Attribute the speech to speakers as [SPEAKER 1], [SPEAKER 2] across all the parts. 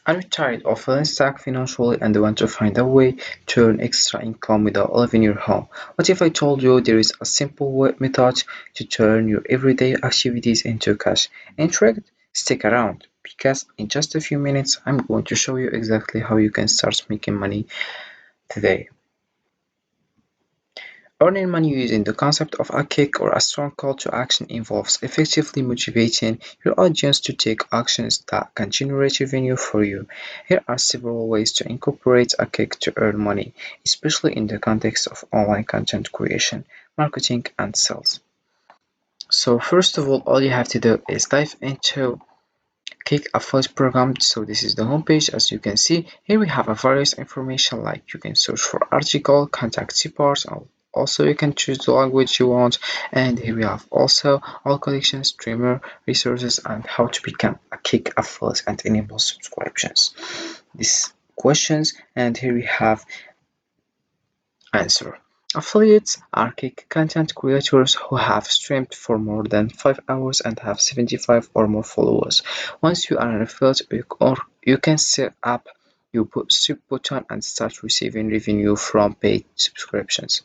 [SPEAKER 1] Are you tired of feeling stuck financially and want to find a way to earn extra income without leaving your home? What if I told you there is a simple method to turn your everyday activities into cash? Intrigued? Stick around because in just a few minutes I'm going to show you exactly how you can start making money today. Earning money using the concept of a kick or a strong call to action involves effectively motivating your audience to take actions that can generate revenue for you. Here are several ways to incorporate a kick to earn money, especially in the context of online content creation, marketing, and sales. So first of all you have to do is dive into Kick Affiliate Program. So this is the homepage. As you can see, here we have a various information like you can search for article, contact support, also you can choose the language you want, and here we have also all collections, streamer, resources, and how to become a Kick affiliate and enable subscriptions. These questions, and here we have answer. Affiliates are content creators who have streamed for more than 5 hours and have 75 or more followers. Once you are an affiliate, you can set up your sub button and start receiving revenue from paid subscriptions.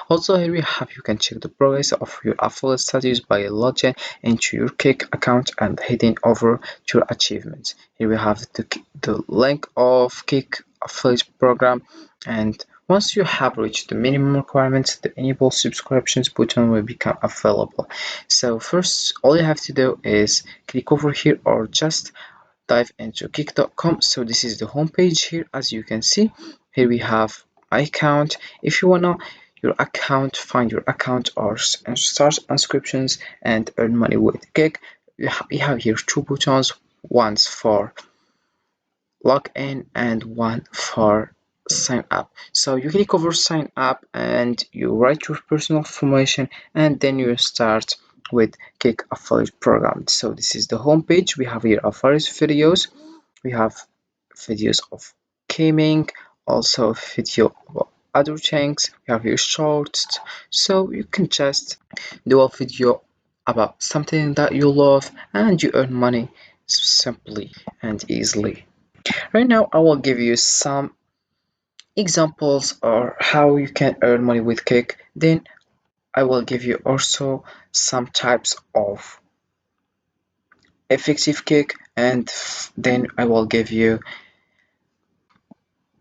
[SPEAKER 1] Also, here we have you can check the progress of your affiliate status by logging into your Kick account and heading over to your achievements. Here we have the link of Kick affiliate program, and once you have reached the minimum requirements, the enable subscriptions button will become available. So first, all you have to do is click over here or just dive into kick.com. So this is the homepage here. As you can see, here we have my account. If you wanna your account, find your account or start inscriptions and earn money with Kick, we have here two buttons, one's for log in and one for sign up. So you click over sign up and you write your personal information and then you start with Kick affiliate program. So this is the homepage. We have here our various videos. We have videos of gaming, also video about other things. We have your shorts, so you can just do a video about something that you love and you earn money simply and easily. Right now, I will give you some examples or how you can earn money with Kick. Then I will give you also some types of effective Kick, and then I will give you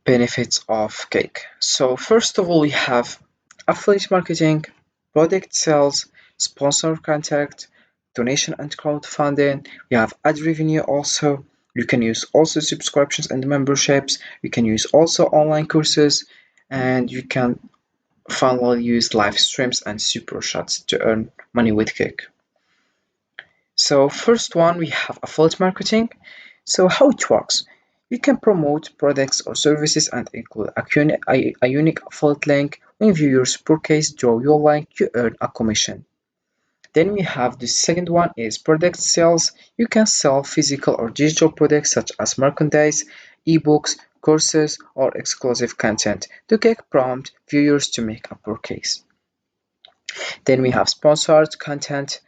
[SPEAKER 1] benefits of Kick. So first of all, we have affiliate marketing, product sales, sponsor contact, donation and crowdfunding. We have ad revenue also. You can use also subscriptions and memberships. You can use also online courses, and you can finally use live streams and super chats to earn money with Kick. So first one, we have affiliate marketing. So how it works? You can promote products or services and include a unique affiliate link. When viewers purchase through your link, you earn a commission. Then we have the second one is product sales. You can sell physical or digital products such as merchandise, ebooks, courses, or exclusive content to get prompt viewers to make a purchase. Then we have sponsored content.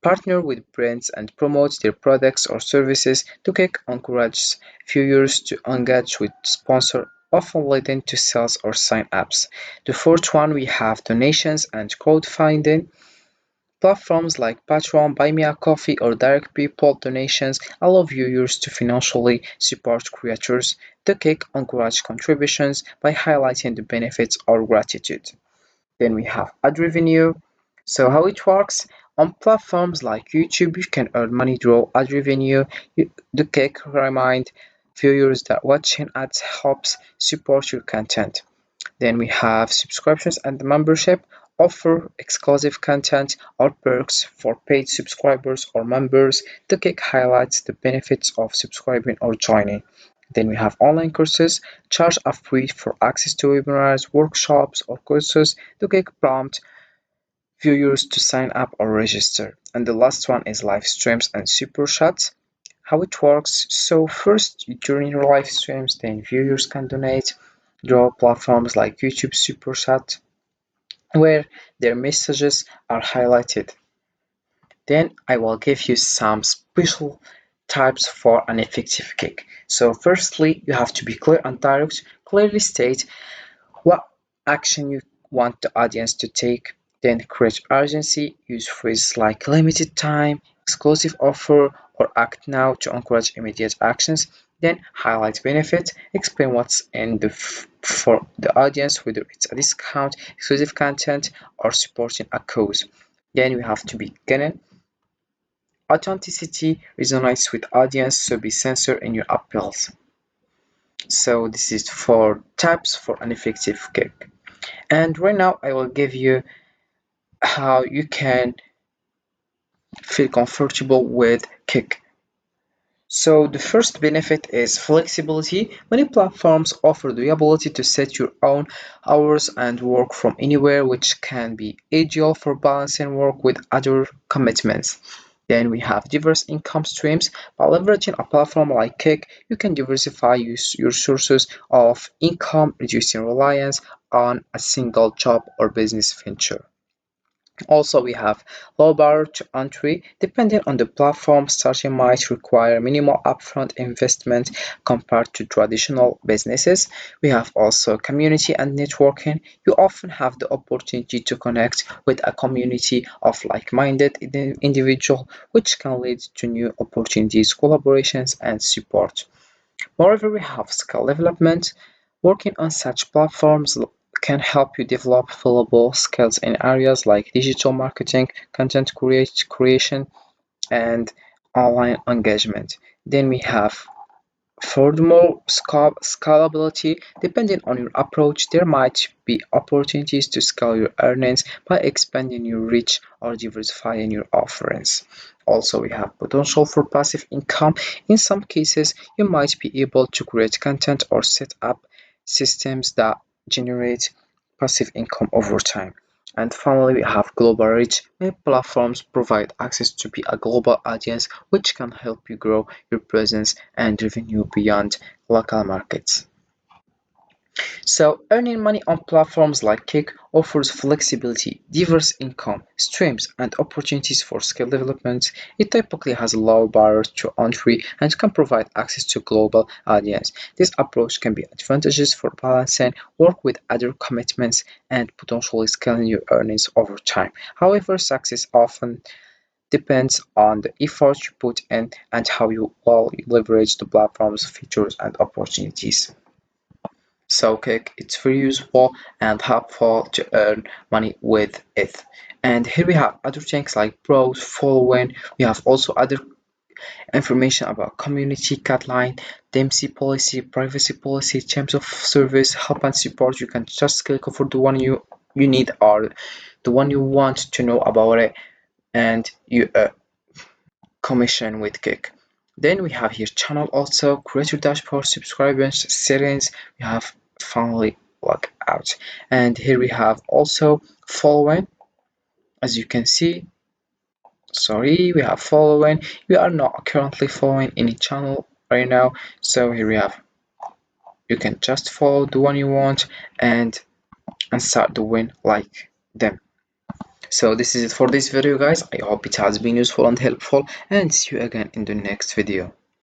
[SPEAKER 1] Partner with brands and promote their products or services to encourage viewers to engage with sponsor, often leading to sales or sign-ups. The fourth one, we have donations and crowdfunding. Platforms like Patreon, Buy Me a Coffee, or direct PayPal donations allow viewers to financially support creators. The encourage contributions by highlighting the benefits or gratitude. Then we have ad revenue. So how it works? On platforms like YouTube, you can earn money through ad revenue. The cake remind viewers that watching ads helps support your content. Then we have subscriptions and membership offer exclusive content or perks for paid subscribers or members. The cake highlights the benefits of subscribing or joining. Then we have online courses, charge a fee for access to webinars, workshops, or courses. The cake prompt viewers to sign up or register. And the last one is live streams and super chats. How it works? So first, during your live streams, then viewers can donate through platforms like YouTube Super Chat, where their messages are highlighted. Then I will give you some special types for an effective kick. So firstly, you have to be clear and direct, clearly state what action you want the audience to take, then create urgency, use phrases like limited time, exclusive offer, or act now to encourage immediate actions. Then highlight benefits, explain what's in for the audience, whether it's a discount, exclusive content, or supporting a cause. Then you have to be genuine. Authenticity resonates with audience, so be sincere in your appeals. So this is four tips for an effective kick. And right now I will give you how you can feel comfortable with kick. So the first benefit is flexibility. Many platforms offer the ability to set your own hours and work from anywhere, which can be ideal for balancing work with other commitments. Then we have diverse income streams. By leveraging a platform like Kick, you can diversify your sources of income, reducing reliance on a single job or business venture. Also, we have low barrier to entry. Depending on the platform, starting might require minimal upfront investment compared to traditional businesses. We have also community and networking. You often have the opportunity to connect with a community of like-minded individuals, which can lead to new opportunities, collaborations, and support. Moreover, we have skill development. Working on such platforms can help you develop valuable skills in areas like digital marketing, content creation, and online engagement. Then we have furthermore scalability. Depending on your approach, there might be opportunities to scale your earnings by expanding your reach or diversifying your offerings. Also, we have potential for passive income. In some cases, you might be able to create content or set up systems that generate passive income over time. And finally, we have global reach. Many platforms provide access to be a global audience, which can help you grow your presence and revenue beyond local markets. So, earning money on platforms like Kick offers flexibility, diverse income streams, and opportunities for skill development. It typically has a low barrier to entry and can provide access to global audience. This approach can be advantageous for balancing work with other commitments and potentially scaling your earnings over time. However, success often depends on the effort you put in and how you well leverage the platform's features and opportunities. So Kick, it's very useful and helpful to earn money with it. And here we have other things like browse, following. We have also other information about community guideline, DMC policy, privacy policy, terms of service, help and support. You can just click for the one you need or the one you want to know about it, and you commission with Kick. Then we have here channel also, creator dashboard, subscribers, settings. We have finally log out. And here we have also following. As you can see, sorry, we have following. We are not currently following any channel right now. So here we have, you can just follow the one you want and start doing like them. So this is it for this video guys. I hope it has been useful and helpful, and see you again in the next video.